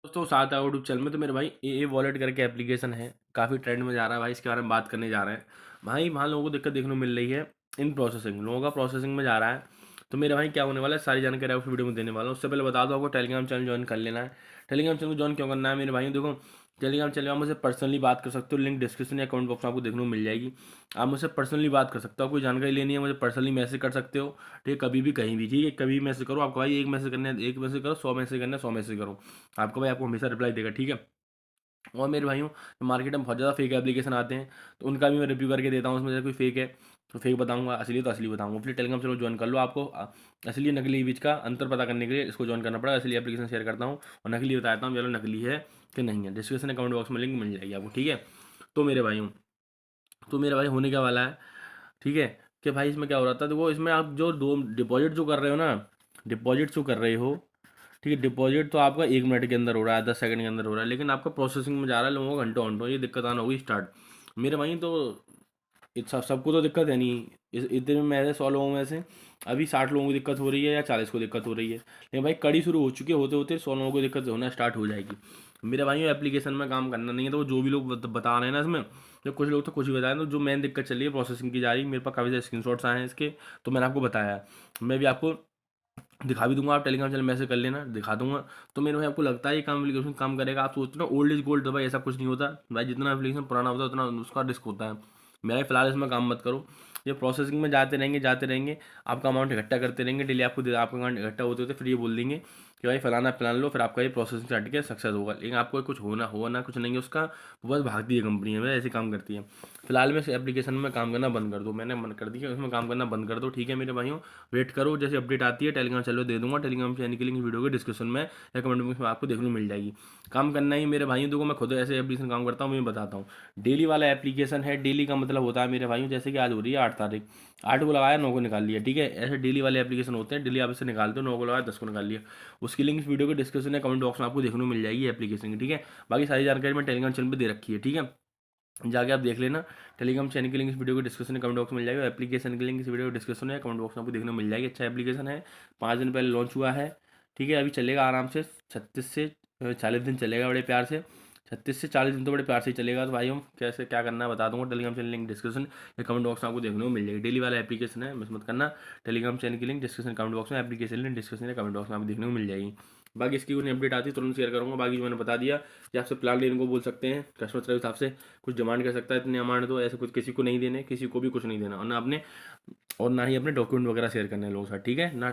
दोस्तों साथ है यूट्यूब चैनल में। तो मेरे भाई ए वॉलेट करके एप्लीकेशन है, काफ़ी ट्रेंड में जा रहा है भाई। इसके बारे में बात करने जा रहे हैं भाई। वहाँ लोगों को दिक्कत देखने को मिल रही है इन प्रोसेसिंग, लोगों का प्रोसेसिंग में जा रहा है। तो मेरे भाई क्या होने वाला है, सारी जानकारी आपको वीडियो में देने वाला हूँ। उससे पहले बता दो आपको टेलीग्राम चैनल ज्वाइन कर लेना है। टेलीग्राम चैनल को ज्वाइन क्यों करना है मेरे भाई, देखो टेलीग्राम चैनल में आप मुझसे पर्सनली बात कर सकते हो। लिंक डिस्क्रिप्शन या कमेंट बॉक्स में आपको देखने को मिल जाएगी। आप मुझसे पर्सनली बात कर सकते हो, कोई जानकारी लेनी है मुझे पर्सनली मैसेज कर सकते हो। ठीक है, कभी भी कहीं भी, ठीक है, कभी भी मैसेज करो। आपको भाई एक मैसेज करना है एक मैसेज करो, 100 मैसेज करना है 100 मैसेज करो। आपको भाई आपको हमेशा रिप्लाई देगा, ठीक है। और मेरे भाइयों, मार्केट में बहुत ज़्यादा फेक एप्लीकेशन आते हैं, तो उनका भी मैं रिव्यू करके देता हूँ। उसमें से कोई फेक है तो फेक बताऊंगा, असली तो असली बताऊंगा। फिर टेलीग्राम चैनल ज्वाइन कर लो। आपको असली नकली बीच का अंतर पता करने के लिए इसको ज्वाइन करना पड़ेगा। असली एप्लीकेशन शेयर करता हूँ और नकली बताता हूँ चलो नकली है कि नहीं है। डिस्क्रिप्शन कमेंट बॉक्स में लिंक मिल जाएगी आपको, ठीक है। तो मेरे भाइयों, तो मेरे भाई होने क्या वाला है, ठीक है, कि भाई इसमें क्या हो रहा था, देखो इसमें आप जो दो डिपॉजिट जो कर रहे हो ना, डिपॉजिट जो कर रहे हो, ठीक है, डिपॉजिट तो आपका 1 मिनट के अंदर हो रहा है, 10 सेकंड के अंदर हो रहा है, लेकिन आपका प्रोसेसिंग में जा रहा है लोगों को घंटों घंटों। ये दिक्कत आना होगी स्टार्ट मेरे भाई। तो सबको तो दिक्कत है नहीं, इतने में मेरे 100 लोगों में से अभी 60 लोगों को दिक्कत हो रही है या 40 को दिक्कत हो रही है, लेकिन भाई कड़ी शुरू हो चुकी है, होते होते 100 लोगों को दिक्कत होना स्टार्ट हो जाएगी। मेरे भाई एप्लीकेशन में काम करना नहीं है, तो वो जो भी लोग बता रहे हैं ना इसमें, तो कुछ लोग तो कुछ ही बताए, तो जो मेन दिक्कत चल रही है प्रोसेसिंग की जा रही है। मेरे पास काफ़ी सारे स्क्रीनशॉट्स आए हैं इसके, तो मैंने आपको बताया है। मैं भी आपको दिखा भी दूंगा, आप टेलीग्राम चैनल मैसेज कर लेना, दिखा दूंगा। तो मेरे भाई आपको लगता है ये काम एप्लीकेशन काम करेगा? आप सोचते हो ना ओल्ड इज गोल्ड, तो भाई ऐसा कुछ नहीं होता भाई। जितना एप्लीकेशन पुराना होता है उतना उसका रिस्क होता है। मेरा फिलहाल इसमें काम मत करो, ये प्रोसेसिंग में जाते रहेंगे, आपका अमाउंट इकट्ठा करते रहेंगे डेली। आपका अमाउंट इकट्ठा होते होते फिर ये बोल देंगे कि भाई फलाना प्लान लो, फिर आपका ये प्रोसेसिंग से हट के सक्सेस होगा। लेकिन आपको कुछ होना कुछ नहीं है उसका, वो बस भागती है कंपनी है, ऐसे काम करती है। फिलहाल में इस एप्लीकेशन में काम करना बंद कर दो, मैंने मन कर दिया उसमें काम करना बंद कर दो, ठीक है मेरे भाइयों। वेट करो, जैसे अपडेट आती है टेलीग्राम चैनल दे दूंगा। टेलीग्राम चैनल की लिंक वीडियो के डिस्क्रिप्शन में या कमेंट बॉक्स में आपको देखने को मिल जाएगी। काम करना ही मेरे भाइयों, देखो मैं खुद ऐसे एप्लीकेशन काम करता हूँ, मैं बताता हूँ। डेली वाला एप्लीकेशन है, डेली का मतलब होता है मेरे भाइयों, जैसे कि आज हो रही है 8 तारीख, 8 को लगाया 9 को निकाल लिया, ठीक है। ऐसे डेली वाले एप्लीकेशन होते हैं, डेली आप इसे निकालते हो, 9 को लगाया 10 को निकाल लिया। उसकी लिंक वीडियो के डिस्क्रिप्शन या कमेंट बॉक्स में आपको देखने को मिल जाएगी एप्लीकेशन की, ठीक है। बाकी सारी जानकारी मैं टेलीग्राम चैनल पर दे रखी है, ठीक है, जाके आप देख लेना। टेलीग्राम चैनल की लिंक इस वीडियो को डिस्क्रिप्शन में कमेंट बॉक्स में मिल जाएगी, एप्लीकेशन की लिंक इस वीडियो को डिस्क्रिप्शन है कमेंट बॉक्स में आपको देखने को मिल जाएगी। अच्छा एप्लीकेशन है, 5 दिन पहले लॉन्च हुआ है, ठीक है। अभी चलेगा आराम से 36 से 40 दिन चलेगा बड़े प्यार से। 36 से 40 दिन तो बड़े प्यार से ही चलेगा। तो भाई हम कैसे क्या करना है बता दूंगा। टेलीग्राम चैनल लिंक डिस्क्रिप्शन या कमेंट बॉक्स में आपको देखने को मिल जाएगी। डेली वाला एप्लीकेशन है, मिस मत करना। टेलीग्राम चैनल की लिंक डिस्क्रिप्शन कमेंट बॉक्स में, एप्लीकेशन लिंक डिस्क्रिप्शन या कमेंट बॉक्स में आपको देखने को मिल जाएगी। बाकी इसकी कोई अपडेट आती है तुरंत शेयर करूँगा। बाकी जो मैंने बता दिया कि आपसे प्लान लेने को बोल सकते हैं, कस्टमर के हिसाब से कुछ डिमांड कर सकता है, इतने अमाउंट दो, ऐसे कुछ किसी को नहीं देने, किसी को भी कुछ नहीं देना, और ना ही अपने डॉक्यूमेंट वगैरह शेयर करने हैं लोगों के साथ, ठीक है ना।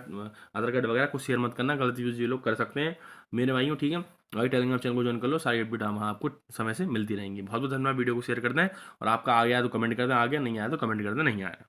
आधार कार्ड वगैरह कुछ शेयर मत करना, गलत यूज ये लोग कर सकते हैं मेरे भाइयों, ठीक है। भाई टेलीग्राम चैनल को ज्वाइन कर लो, सारी अपडेट वहाँ आपको समय से मिलती रहेंगी। बहुत बहुत धन्यवाद। वीडियो को शेयर करना है, और आपका आ गया तो कमेंट कर दें आ गया, नहीं आया तो कमेंट कर दें नहीं आया।